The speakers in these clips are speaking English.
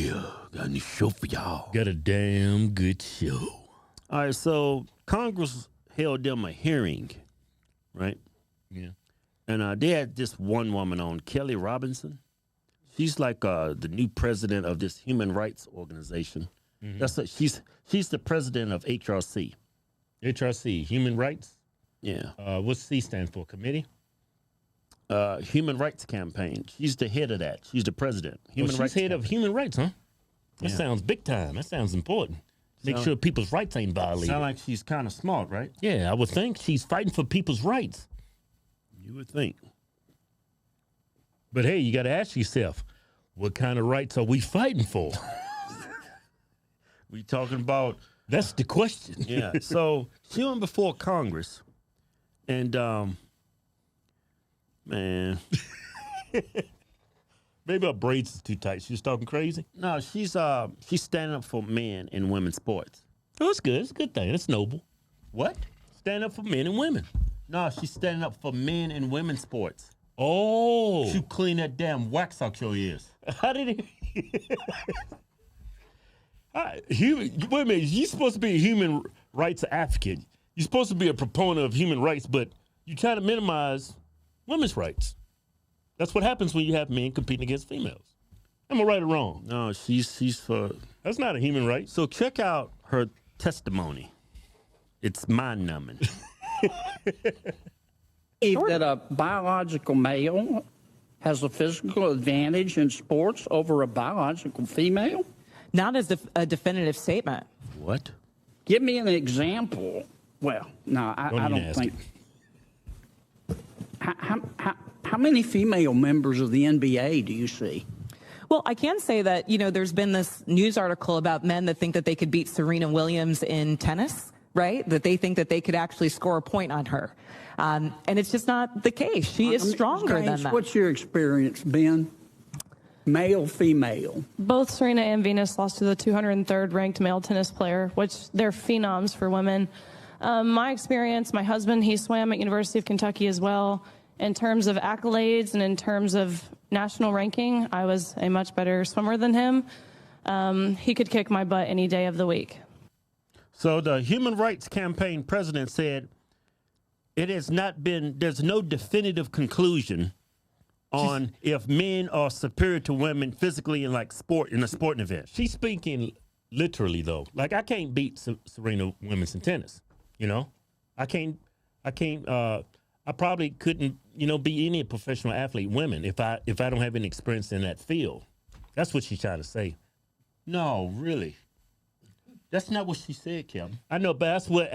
Yeah, got a new show for y'all. Got a damn good show. All right, so Congress held them a hearing, right? Yeah. And they had this one woman on, Kelly Robinson. She's like the new president of this human rights organization. She's the president of HRC. HRC, Human Rights? Yeah. What's C stand for? Committee? Human Rights Campaign. She's the head of that. She's the president. She's Rights head Campaign. of Human Rights, huh? That Yeah. sounds big time. That sounds important. Make Sound- sure people's rights ain't violated. Sound like she's kind of smart, right? Yeah, I would think she's fighting for people's rights. You would think. But hey, you got to ask yourself, what kind of rights are we fighting for? We talking about That's the question. yeah. So she went before Congress, and man, Maybe her braids is too tight. She was talking crazy. no, she's standing up for men in women's sports. Oh, it's good. It's a good thing. It's noble. What? Stand up for men and women. No, she's standing up for men in women's sports. Oh. You clean that damn wax out your ears. How did he? Wait a minute. You're supposed to be a human rights advocate. You're supposed to be a proponent of human rights, but you try to minimize women's rights. That's what happens when you have men competing against females. Am I right or wrong? No, she's for. That's not a human right. So check out her testimony. It's mind-numbing. That a biological male has a physical advantage in sports over a biological female? Not as a definitive statement. What? Give me an example. Well, no, I even don't ask think. How many female members of the NBA do you see? Well, I can say that, there's been this news article about men that think that they could beat Serena Williams in tennis, right? That they think that they could actually score a point on her. And it's just not the case. She is stronger than James, that. what's your experience been? Male, female. Both Serena and Venus lost to the 203rd ranked male tennis player, which they're phenoms for women. My experience, my husband, he swam at University of Kentucky as well. In terms of accolades and in terms of national ranking, I was a much better swimmer than him. He could kick my butt any day of the week. So the Human Rights Campaign president said it has not been, there's no definitive conclusion on if men are superior to women physically in like sport, in a sporting event. She's speaking literally, though. Like, I can't beat Serena Williams in tennis, I probably couldn't, be any professional athlete women if I don't have any experience in that field. That's what she's trying to say. No, really. That's not what she said, Kevin. I know, but that's what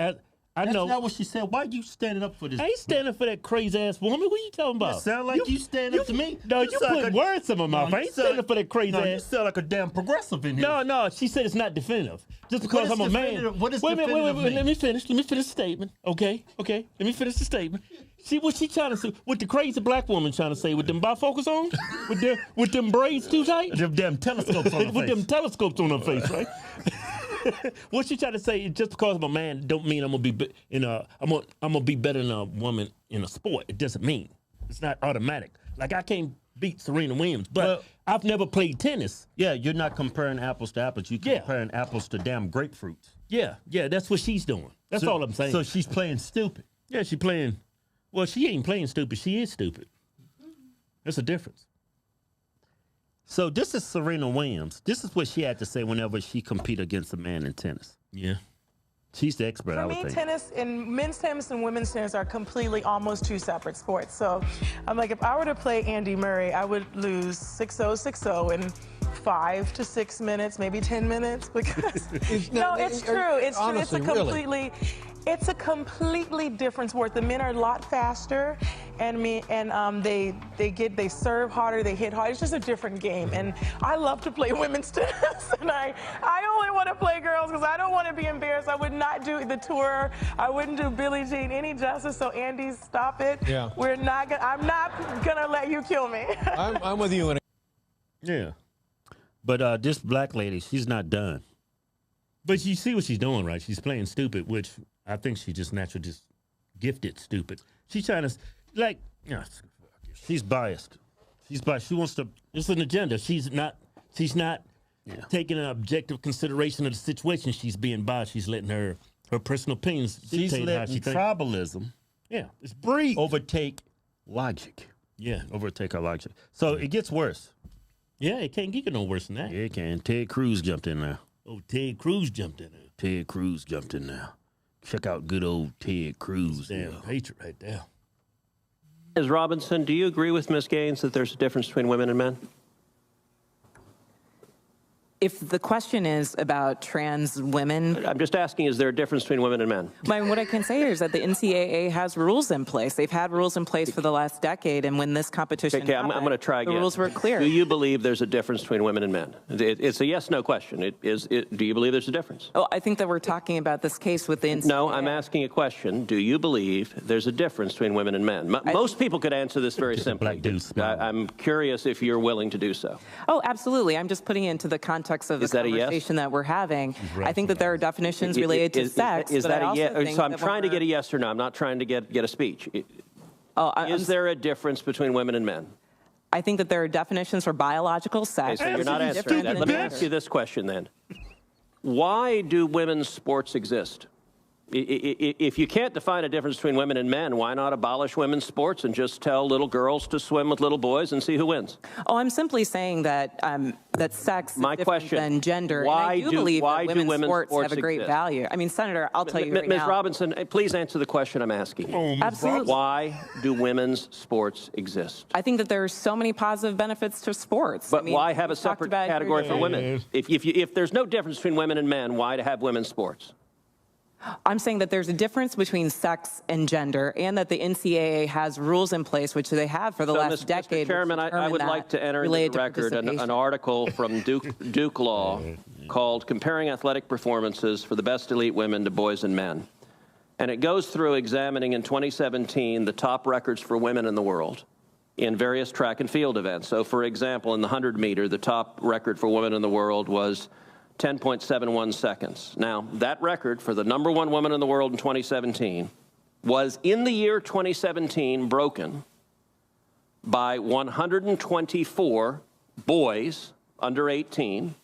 I know. That's not what she said. Why are you standing up for this? I ain't standing for that crazy ass woman. What are you talking about? It sound like you stand up to me. No, you sound put like words in my mouth. I ain't standing up for that crazy No, you ass. sound like a damn progressive in here. No, she said it's not definitive. Just because is I'm a man. definitive? What is wait a minute, definitive mean? Let me finish the statement. Okay. Let me finish the statement. See what she trying to say? What the crazy black woman trying to say? With them bifocals on? with them braids too tight? Them damn telescopes on her With face. them telescopes on her face, right? What she trying to say is just because I'm a man don't mean I'm gonna be I'm gonna be better than a woman in a sport. It doesn't mean it's not automatic. Like, I can't beat Serena Williams, but I've never played tennis. Yeah, you're not comparing apples to apples. You're comparing apples to damn grapefruits. Yeah, that's what she's doing. That's all I'm saying. So she's playing stupid. Yeah, she playing. Well, she ain't playing stupid. She is stupid. There's a difference. So this is Serena Williams. This is what she had to say whenever she compete against a man in tennis. Yeah. She's the expert, I For would me, think. tennis and men's tennis and women's tennis are completely almost two separate sports. So I'm like, if I were to play Andy Murray, I would lose 6-0, 6-0 in 5 to 6 minutes, maybe 10 minutes. Because no, it's true. It's true. Honestly, It's a completely different sport. The men are a lot faster, and they serve harder, they hit harder. It's just a different game, and I love to play women's tennis, and I only want to play girls because I don't want to be embarrassed. I would not do the tour. I wouldn't do Billie Jean any justice. So Andy, stop it. Yeah. I'm not gonna let you kill me. I'm with you. Yeah. But this black lady, she's not done. But you see what she's doing, right? She's playing stupid, which I think she just naturally just gifted stupid. She's trying to, like, she's biased. She's biased. She wants to. It's an agenda. She's not taking an objective consideration of the situation she's being by. She's letting her personal opinions She's dictate how letting she thinks. tribalism Yeah, it's breed. overtake logic. Yeah, Overtake our logic. So it gets worse. yeah, it can't get no worse than that. Yeah, it can. Ted Cruz jumped in there. Oh, Ted Cruz jumped in there. Ted Cruz jumped in there. Check out good old Ted Cruz. Damn patriot right there. Ms. Robinson, do you agree with Ms. Gaines that there's a difference between women and men? If the question is about trans women, I'm just asking, is there a difference between women and men? what I can say is that the NCAA has rules in place. They've had rules in place for the last decade, and when this competition Okay, I'm happened, going to try again. the rules were clear. Do you believe there's a difference between women and men? It's a yes/no question. Do you believe there's a difference? Oh, I think that we're talking about this case with the NCAA. No, I'm asking a question. Do you believe there's a difference between women and men? Most people could answer this very simply. black dude smiling. I'm curious if you're willing to do so. Oh, absolutely. I'm just putting it into the context of the Is that a yes? conversation that we're having. I think that there are definitions related to sex. Is but that I a also yes? think So I'm that trying to when get a yes or no. I'm not trying to get a speech. I'm Is there a difference between women and men? I think that there are definitions for biological Okay, sex. so you're not which is answering different that. than Let me ask gender. you this question then. Why do women's sports exist? If you can't define a difference between women and men, why not abolish women's sports and just tell little girls to swim with little boys and see who wins? Oh, I'm simply saying that that sex My is different question, than gender. why and I do- believe why that do women's women's sports sports have a great exist? value. I mean, Senator, I'll tell you right Ms. now. Robinson, please answer the question I'm asking. Absolutely. Why do women's sports exist? I think that there are so many positive benefits to sports. But I mean, why have a we've talked separate about it here category for today. women? If there's no difference between women and men, why to have women's sports? I'm saying that there's a difference between sex and gender, and that the NCAA has rules in place, which they have for the last decade. Mr. Chairman, which I would determine like to that enter into related the to record an participation. article from Duke Law called Comparing Athletic Performances for the Best Elite Women to Boys and Men. And it goes through examining in 2017 the top records for women in the world in various track and field events. So, for example, in the 100 meter, the top record for women in the world was 10.71 seconds. Now, that record for the number one woman in the world in 2017 was, in the year 2017, broken by 124 boys under 18.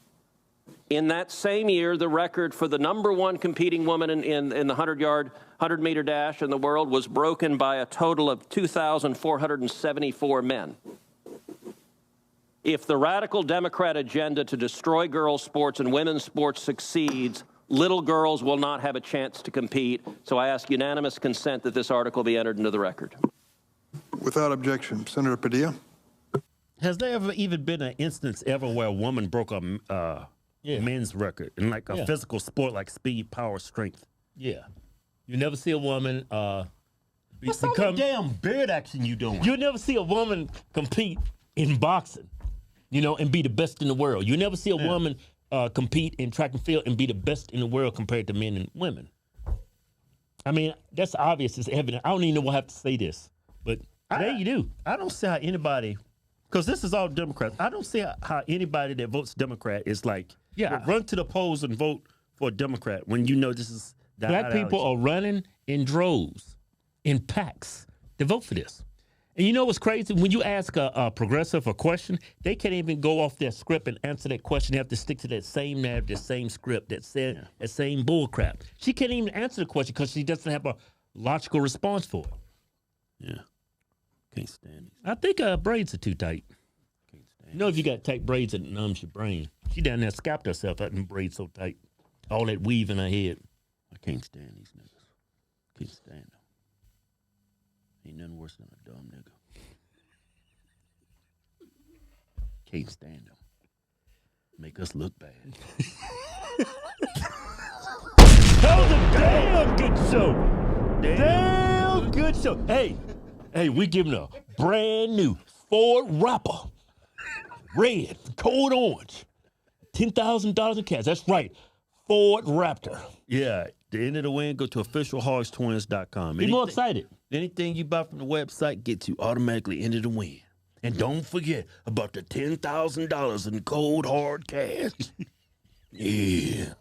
In that same year, the record for the number one competing woman in the 100-meter dash in the world was broken by a total of 2,474 men. If the radical Democrat agenda to destroy girls' sports and women's sports succeeds, little girls will not have a chance to compete. So I ask unanimous consent that this article be entered into the record. Without objection. Senator Padilla? Has there ever even been an instance ever where a woman broke a men's record in like a physical sport like speed, power, strength? Yeah. You never see a woman What's all the damn beard action you doing? you'll never see a woman compete in boxing, and be the best in the world. You never see a woman compete in track and field and be the best in the world compared to men and women. I mean, that's obvious. It's evident. I don't even know what I have to say this, but today you do. I don't see how anybody, because this is all Democrats. I don't see how anybody that votes Democrat is like, Yeah. run to the polls and vote for a Democrat when you know this is the Black people are running in droves, in packs, to vote for this. And you know what's crazy? When you ask a progressive a question, they can't even go off their script and answer that question. They have to stick to that same narrative, that same script, that same bull crap. She can't even answer the question because she doesn't have a logical response for it. Yeah. Can't stand these. I think braids are too tight. If you got tight braids, it numbs your brain. She down there scalped herself out and braids so tight. All that weave in her head. I can't stand these niggas. Can't stand them. Ain't nothing worse than a dumb nigga. Can't stand them. Make us look bad. That was a damn good show. Damn good show. Hey, we giving a brand new Ford Rapper. Red, cold orange. $10,000 in cash. That's right. Ford Raptor. Yeah. The end of the win, go to officialharstwins.com. Be more excited. Anything you buy from the website gets you automatically into the win. And don't forget about the $10,000 in cold hard cash. Yeah.